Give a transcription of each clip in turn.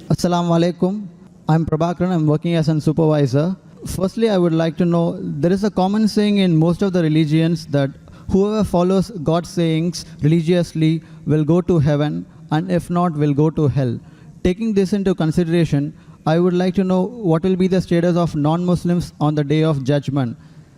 Assalamu alaikum. I'm Prabhakaran. I'm working as a supervisor. Firstly, I would like to know, there is a common saying in most of the religions that whoever follows God's sayings religiously will go to heaven, and if not, will go to hell. Taking this into consideration, I would like to know what will be the status of non-Muslims on the day of judgment.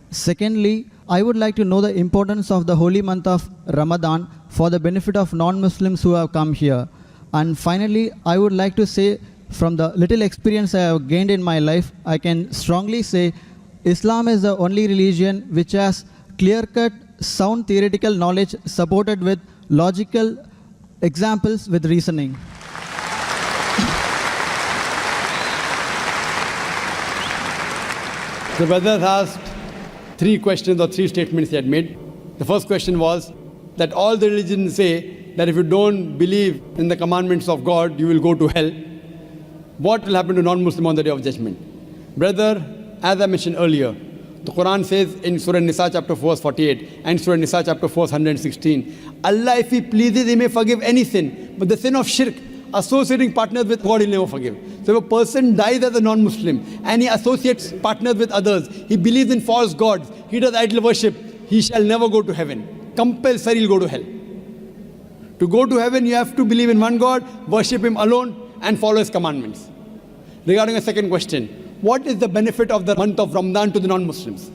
Secondly, I would like to know the importance of the holy month of Ramadan for the benefit of non-Muslims who have come here. And finally, I would like to say, from the little experience I have gained in my life, I can strongly say Islam is the only religion which has clear-cut, sound theoretical knowledge supported with logical examples with reasoning. The brother asked 3 questions or 3 statements he had made. The first question was that all the religions say that if you don't believe in the commandments of God, you will go to hell. What will happen to non-Muslim on the day of judgment? Brother, as I mentioned earlier, the Quran says in Surah Nisa chapter 4 verse 48 and Surah Nisa chapter 4 verse 116, Allah, if He pleases, He may forgive any sin, but the sin of shirk, associating partners with God, He'll never forgive. So if a person dies as a non-Muslim and he associates partners with others, he believes in false gods, he does idol worship, he shall never go to heaven. Compulsory he'll go to hell. To go to heaven, you have to believe in one God, worship Him alone, and follow His commandments. Regarding a second question, what is the benefit of the month of Ramadan to the non-Muslims?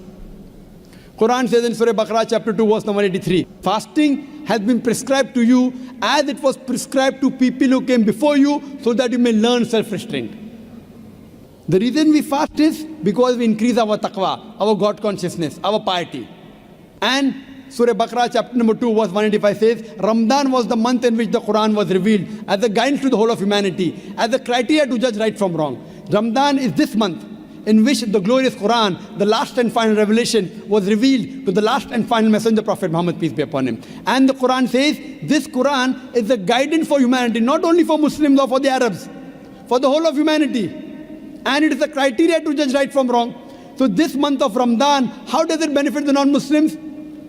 Quran says in Surah Baqarah chapter 2 verse number 83, fasting has been prescribed to you as it was prescribed to people who came before you, so that you may learn self-restraint. The reason we fast is because we increase our taqwa, our God consciousness, our piety. And Surah Baqarah chapter number 2 verse 185 says, Ramadan was the month in which the Quran was revealed as a guidance to the whole of humanity, as a criteria to judge right from wrong. Ramadan is this month in which the glorious Quran, the last and final revelation, was revealed to the last and final messenger, Prophet Muhammad, peace be upon him. And the Quran says, this Quran is a guidance for humanity, not only for Muslims or for the Arabs, for the whole of humanity. And it is a criteria to judge right from wrong. So this month of Ramadan, how does it benefit the non-Muslims?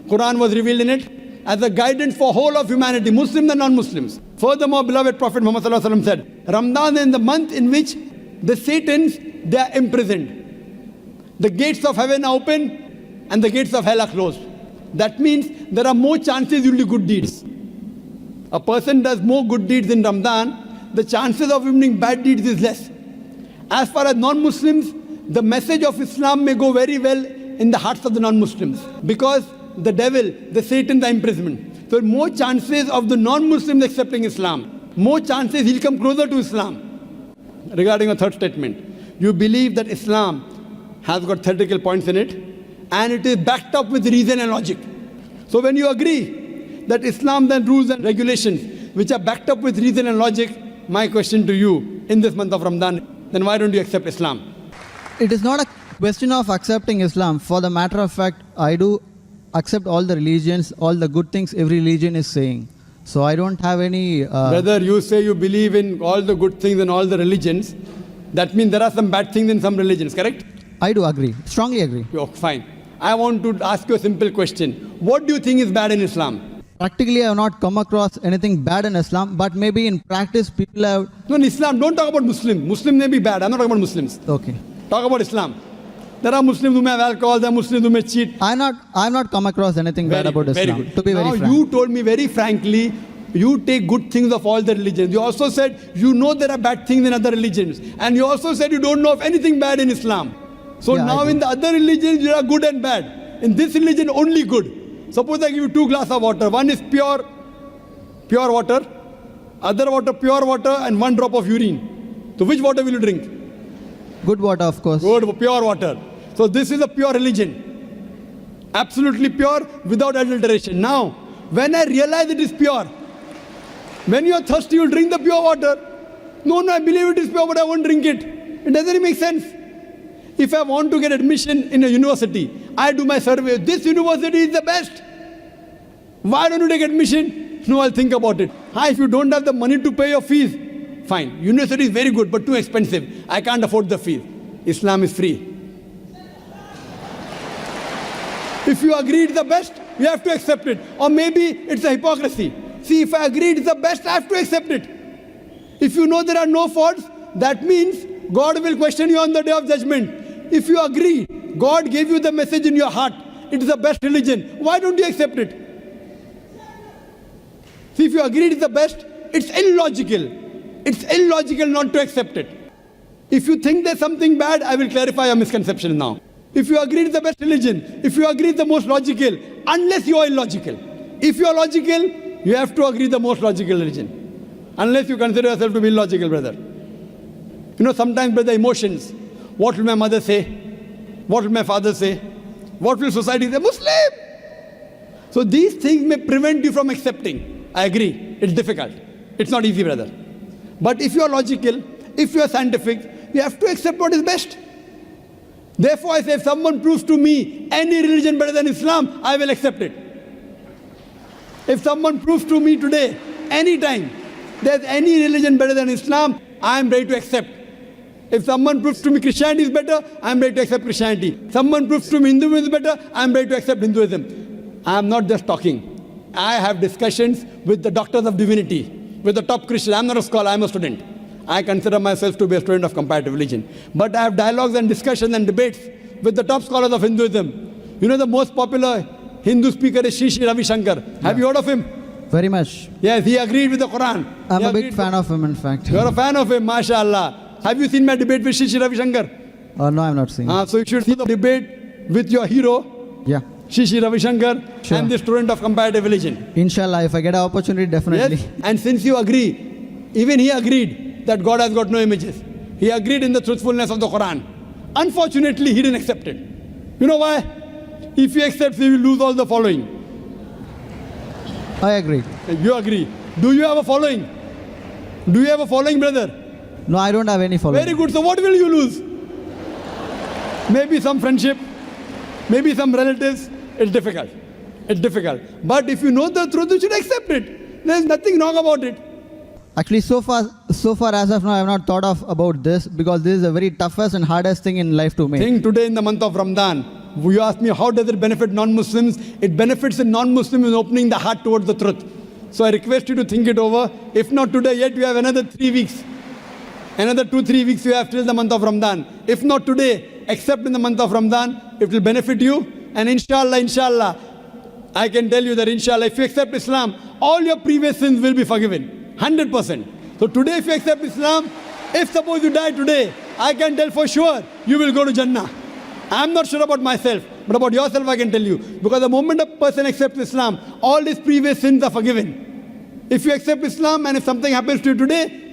Quran was revealed in it as a guidance for whole of humanity, Muslims and non-Muslims. Furthermore, beloved Prophet Muhammad said, Ramadan is the month in which the Satans, they are imprisoned. The gates of heaven are open and the gates of hell are closed. That means there are more chances you will do good deeds. A person does more good deeds in Ramadan, the chances of him doing bad deeds is less. As far as non-Muslims, the message of Islam may go very well in the hearts of the non-Muslims, because the devil, the Satan, the imprisonment. So more chances of the non-Muslims accepting Islam. More chances he'll come closer to Islam. Regarding a third statement, you believe that Islam has got theoretical points in it and it is backed up with reason and logic. So when you agree that Islam then rules and regulations which are backed up with reason and logic, my question to you in this month of Ramadan, then why don't you accept Islam? It is not a question of accepting Islam. For the matter of fact, I do accept all the religions, all the good things every religion is saying. So I don't have any... Brother, you say you believe in all the good things in all the religions. That means there are some bad things in some religions, correct? I do agree, strongly agree. Oh, fine. I want to ask you a simple question. What do you think is bad in Islam? Practically, I have not come across anything bad in Islam, but maybe in practice, people have... No, in Islam, don't talk about Muslims. Muslims may be bad. I'm not talking about Muslims. Okay. Talk about Islam. There are Muslims who may have alcohol, there are Muslims who may cheat. I have not come across anything bad about Islam. Very good. To be now very frank. You told me very frankly, you take good things of all the religions. You also said you know there are bad things in other religions. And you also said you don't know of anything bad in Islam. So yeah, now in the other religions, you are good and bad. In this religion, only good. Suppose I give you 2 glasses of water. One is pure water. Other water, pure water, and 1 drop of urine. So which water will you drink? Good water, of course. Good, pure water. So this is a pure religion. Absolutely pure, without adulteration. Now, when I realize it is pure, when you are thirsty, you will drink the pure water. No, I believe it is pure, but I won't drink it. It doesn't make sense. If I want to get admission in a university, I do my survey. This university is the best. Why don't you take admission? No, I'll think about it. If you don't have the money to pay your fees, fine. University is very good, but too expensive. I can't afford the fees. Islam is free. If you agree it's the best, you have to accept it. Or maybe it's a hypocrisy. See, if I agree it's the best, I have to accept it. If you know there are no faults, that means God will question you on the day of judgment. If you agree, God gave you the message in your heart, it is the best religion, why don't you accept it? See, if you agree it is the best, it's illogical. It's illogical not to accept it. If you think there's something bad, I will clarify your misconception now. If you agree it's the best religion, if you agree it's the most logical, unless you are illogical. If you are logical, you have to agree the most logical religion. Unless you consider yourself to be illogical, brother. You know, sometimes, brother, emotions. What will my mother say? What will my father say? What will society say? Muslim! So these things may prevent you from accepting. I agree. It's difficult. It's not easy, brother. But if you are logical, if you are scientific, you have to accept what is best. Therefore, I say, if someone proves to me any religion better than Islam, I will accept it. If someone proves to me today, anytime, there's any religion better than Islam, I am ready to accept. If someone proves to me Christianity is better, I am ready to accept Christianity. Someone proves to me Hinduism is better, I am ready to accept Hinduism. I am not just talking. I have discussions with the doctors of divinity, with the top Christians. I am not a scholar, I am a student. I consider myself to be a student of comparative religion. But I have dialogues and discussions and debates with the top scholars of Hinduism. You know, the most popular Hindu speaker is Sri Ravi Shankar. Have you heard of him? Very much. Yes, he agreed with the Quran. I'm a big fan of him, in fact. You are a fan of him, mashallah. Have you seen my debate with Sri Ravi Shankar? No, I've not seen. So you should see the debate with your hero, Yeah. Sri Ravi Shankar, Sure. and the student of comparative religion. Inshallah, if I get an opportunity, definitely. Yes, and since you agree, even he agreed that God has got no images. He agreed in the truthfulness of the Quran. Unfortunately, he didn't accept it. You know why? If he accepts, he will lose all the following. I agree. You agree. Do you have a following? Do you have a following, brother? No, I don't have any following. Very good. So what will you lose? Maybe some friendship, maybe some relatives. It's difficult. It's difficult. But if you know the truth, you should accept it. There's nothing wrong about it. Actually, so far as of now, I have not thought of about this because this is the very toughest and hardest thing in life to make. Think today in the month of Ramadan, you ask me how does it benefit non-Muslims? It benefits the non-Muslim in opening the heart towards the truth. So I request you to think it over. If not today, yet you have another 3 weeks. Another 2-3 weeks you have till the month of Ramadan. If not today, except in the month of Ramadan, it will benefit you. And inshallah, I can tell you that inshallah, if you accept Islam, all your previous sins will be forgiven. 100%. So today if you accept Islam, if suppose you die today, I can tell for sure you will go to Jannah. I am not sure about myself, but about yourself I can tell you. Because the moment a person accepts Islam, all his previous sins are forgiven. If you accept Islam and if something happens to you today,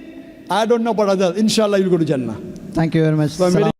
I don't know about others. Inshallah, you'll go to Jannah. Thank you very much. So I'm very